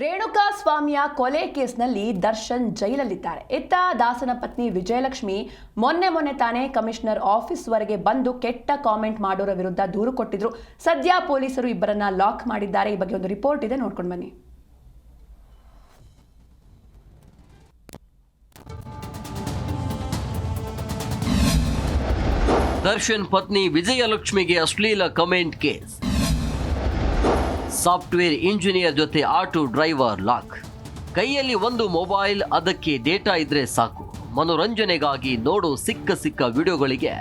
ರೇಣುಕಾ ಸ್ವಾಮಿಯ ಕೊಲೆ ಕೇಸ್ನಲ್ಲಿ ದರ್ಶನ್ ಜೈಲಲ್ಲಿದ್ದಾರೆ. ಇತ್ತ ದಾಸನ ಪತ್ನಿ ವಿಜಯಲಕ್ಷ್ಮಿ ಮೊನ್ನೆ ತಾನೇ ಕಮಿಷನರ್ ಆಫೀಸ್ ವರೆಗೆ ಬಂದು ಕೆಟ್ಟ ಕಾಮೆಂಟ್ ಮಾಡೋರ ವಿರುದ್ಧ ದೂರು ಕೊಟ್ಟಿದ್ರು. ಸದ್ಯ ಪೊಲೀಸರು ಇಬ್ಬರನ್ನ ಲಾಕ್ ಮಾಡಿದ್ದಾರೆ. ಈ ಬಗ್ಗೆ ಒಂದು ರಿಪೋರ್ಟ್ ಇದೆ, ನೋಡ್ಕೊಂಡು ಬನ್ನಿ. ದರ್ಶನ್ ಪತ್ನಿ ವಿಜಯಲಕ್ಷ್ಮಿಗೆ ಅಶ್ಲೀಲ ಕಮೆಂಟ್ ಕೇಸ್. ಸಾಫ್ಟ್ವೇರ್ ಇಂಜಿನಿಯರ್ ಜೊತೆ ಆಟೋ ಡ್ರೈವರ್ ಲಾಕ್. ಕೈಯಲ್ಲಿ ಒಂದು ಮೊಬೈಲ್, ಅದಕ್ಕೆ ಡೇಟಾ ಇದ್ರೆ ಸಾಕು. ಮನೋರಂಜನೆಗಾಗಿ ನೋಡೋ ಸಿಕ್ಕ ವಿಡಿಯೋಗಳಿಗೆ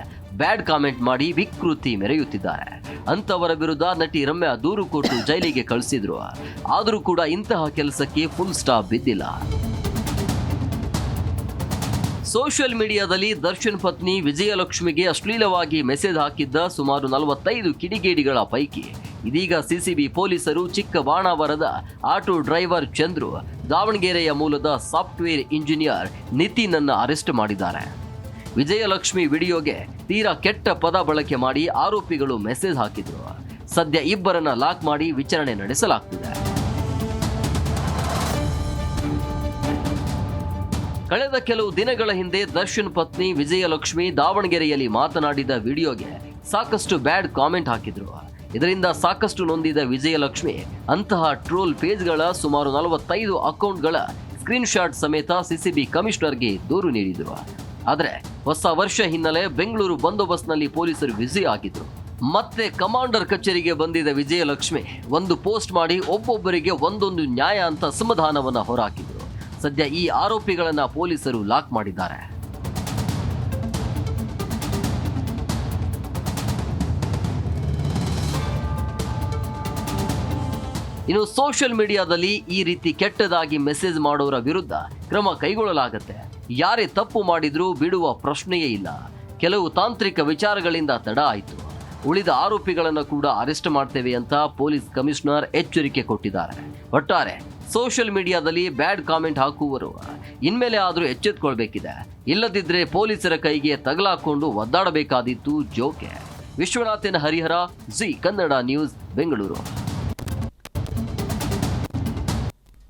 ಬ್ಯಾಡ್ ಕಾಮೆಂಟ್ ಮಾಡಿ ವಿಕೃತಿ ಮೆರೆಯುತ್ತಿದ್ದಾರೆ. ಅಂತವರ ವಿರುದ್ಧ ನಟಿ ರಮ್ಯಾ ದೂರು ಕೊಟ್ಟು ಜೈಲಿಗೆ ಕಳಿಸಿದ್ರು. ಆದರೂ ಕೂಡ ಇಂತಹ ಕೆಲಸಕ್ಕೆ ಫುಲ್ ಸ್ಟಾಪ್ ಬಿದ್ದಿಲ್ಲ. ಸೋಷಿಯಲ್ ಮೀಡಿಯಾದಲ್ಲಿ ದರ್ಶನ್ ಪತ್ನಿ ವಿಜಯಲಕ್ಷ್ಮಿಗೆ ಅಶ್ಲೀಲವಾಗಿ ಮೆಸೇಜ್ ಹಾಕಿದ್ದ ಸುಮಾರು 45 ಕಿಡಿಗೇಡಿಗಳ ಪೈಕಿ ಇದೀಗ ಸಿಸಿಬಿ ಪೊಲೀಸರು ಚಿಕ್ಕಬಾಣಾವರದ ಆಟೋ ಡ್ರೈವರ್ ಚಂದ್ರು, ದಾವಣಗೆರೆಯ ಮೂಲದ ಸಾಫ್ಟ್ವೇರ್ ಇಂಜಿನಿಯರ್ ನಿತಿನ್ ಅನ್ನು ಅರೆಸ್ಟ್ ಮಾಡಿದ್ದಾರೆ. ವಿಜಯಲಕ್ಷ್ಮಿ ವಿಡಿಯೋಗೆ ತೀರಾ ಕೆಟ್ಟ ಪದ ಬಳಕೆ ಮಾಡಿ ಆರೋಪಿಗಳು ಮೆಸೇಜ್ ಹಾಕಿದ್ರು. ಸದ್ಯ ಇಬ್ಬರನ್ನ ಲಾಕ್ ಮಾಡಿ ವಿಚಾರಣೆ ನಡೆಸಲಾಗ್ತಿದೆ. ಕಳೆದ ಕೆಲವು ದಿನಗಳ ಹಿಂದೆ ದರ್ಶನ್ ಪತ್ನಿ ವಿಜಯಲಕ್ಷ್ಮಿ ದಾವಣಗೆರೆಯಲ್ಲಿ ಮಾತನಾಡಿದ ವಿಡಿಯೋಗೆ ಸಾಕಷ್ಟು ಬ್ಯಾಡ್ ಕಾಮೆಂಟ್ ಹಾಕಿದ್ರು. ಇದರಿಂದ ಸಾಕಷ್ಟು ನೊಂದಿದ ವಿಜಯಲಕ್ಷ್ಮಿ ಅಂತಹ ಟ್ರೋಲ್ ಪೇಜ್ಗಳ ಸುಮಾರು 45 ಅಕೌಂಟ್ಗಳ ಸ್ಕ್ರೀನ್ ಶಾಟ್ ಸಮೇತ ಸಿಸಿಬಿ ಕಮಿಷನರ್ಗೆ ದೂರು ನೀಡಿದ್ರು. ಆದರೆ ಹೊಸ ವರ್ಷ ಹಿನ್ನೆಲೆ ಬೆಂಗಳೂರು ಬಂದೋಬಸ್ತ್ನಲ್ಲಿ ಪೊಲೀಸರು ಬ್ಯುಸಿ ಆಗಿದ್ರು. ಮತ್ತೆ ಕಮಾಂಡರ್ ಕಚೇರಿಗೆ ಬಂದಿದ್ದ ವಿಜಯಲಕ್ಷ್ಮಿ ಒಂದು ಪೋಸ್ಟ್ ಮಾಡಿ ಒಬ್ಬೊಬ್ಬರಿಗೆ ಒಂದೊಂದು ನ್ಯಾಯ ಅಂತ ಅಸಮಾಧಾನವನ್ನ ಹೊರಹಾಕಿದ್ರು. ಸದ್ಯ ಈ ಆರೋಪಿಗಳನ್ನ ಪೊಲೀಸರು ಲಾಕ್ ಮಾಡಿದ್ದಾರೆ. ಇನ್ನು ಸೋಷಿಯಲ್ ಮೀಡಿಯಾದಲ್ಲಿ ಈ ರೀತಿ ಕೆಟ್ಟದಾಗಿ ಮೆಸೇಜ್ ಮಾಡೋರ ವಿರುದ್ಧ ಕ್ರಮ ಕೈಗೊಳ್ಳಲಾಗುತ್ತೆ. ಯಾರೇ ತಪ್ಪು ಮಾಡಿದ್ರೂ ಬಿಡುವ ಪ್ರಶ್ನೆಯೇ ಇಲ್ಲ. ಕೆಲವು ತಾಂತ್ರಿಕ ವಿಚಾರಗಳಿಂದ ತಡ ಆಯಿತು. ಉಳಿದ ಆರೋಪಿಗಳನ್ನು ಕೂಡ ಅರೆಸ್ಟ್ ಮಾಡ್ತೇವೆ ಅಂತ ಪೊಲೀಸ್ ಕಮಿಷನರ್ ಎಚ್ಚರಿಕೆ ಕೊಟ್ಟಿದ್ದಾರೆ. ಒಟ್ಟಾರೆ ಸೋಷಿಯಲ್ ಮೀಡಿಯಾದಲ್ಲಿ ಬ್ಯಾಡ್ ಕಾಮೆಂಟ್ ಹಾಕುವವರು ಇನ್ಮೇಲೆ ಆದರೂ ಎಚ್ಚೆತ್ತುಕೊಳ್ಬೇಕಿದೆ. ಇಲ್ಲದಿದ್ದರೆ ಪೊಲೀಸರ ಕೈಗೆ ತಗಲಾಕೊಂಡು ಒದ್ದಾಡಬೇಕಾದೀತು ಜೋಕೆ. Vishwanathan Harihara, Zee Kannada news, Bengaluru.